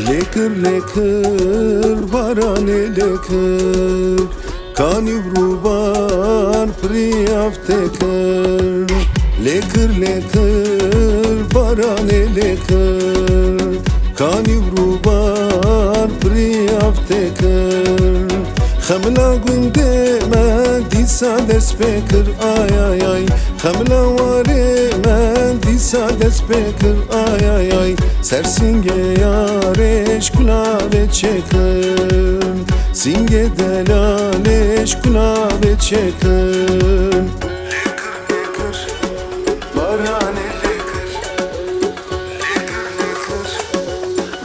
Lekır lekır barane lekır Kani vruban priyaftekır Lekır lekır barane lekır Kani vruban priyaftekır Xemla günde men disa dest pekir ay ay ay Xemla ware men disa dest pekir ay ay ay Sersinge yareş kulave çekin Singe delaleş kulave çekin Lekır lekır barane lekır Lekır lekır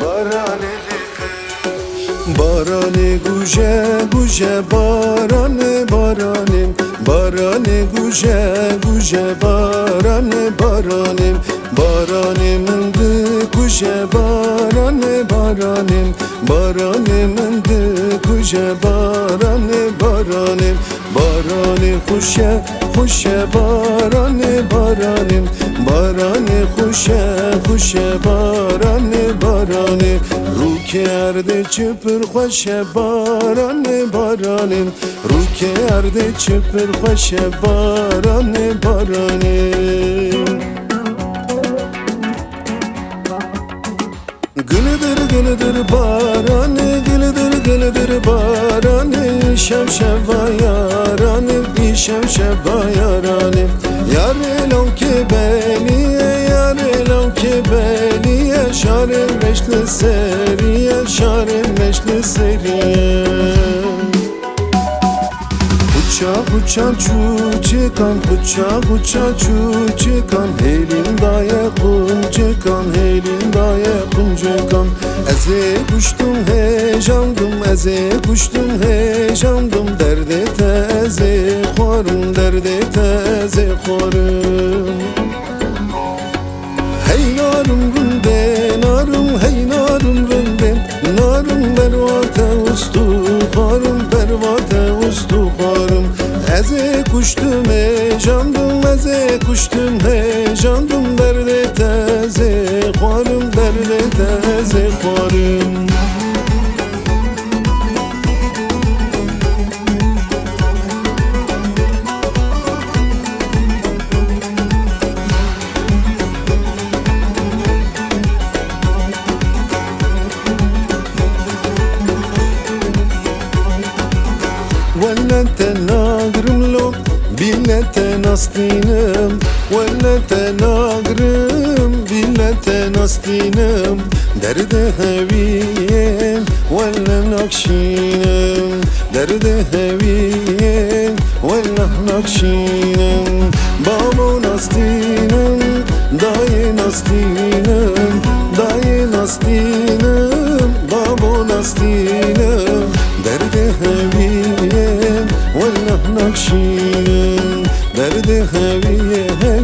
barane lekır Barane guje guje barane barane Barane guje guje barane barane Barane mındı guje barane barane Barane mındı guje barane barane Barane huşe huşe barane barane Barane huşe huşe barane barane Ruke erde çıpır hoşe barane barane Ruke erde çıpır hoşe barane barane Gılıdır gılıdır barane Gılıdır gılıdır barane Şev şev bayarane İşev şev bayarane Yare lavke beliye Yare lavke beliye Şarem meşli seriye Şarem meşli seriye Uça uça çuçikan Uça uça çuçikan Helin daye kunçikan Helin daye kunçikan Eze kuştum heyecandım Eze kuştum heyecandım Derde teze xorum Derde teze xorum Hey narım ründe narım Hey narım ründe Narım bervate ustu xorum Bervate ustu xorum Eze kuştum heyecandım Eze kuştum heyecandım Derde teze xorum Derde teze xorum ولا تناغرم لو بلا تناستينم ولا تناغرم بلا تناستينم درد هويين ولا نقشينم درد هويين ولا نقشينم بابو ناستينم داي ناستينم داي ناستينم بابو ناستينم درد هويين ولا نقشينم درد هويين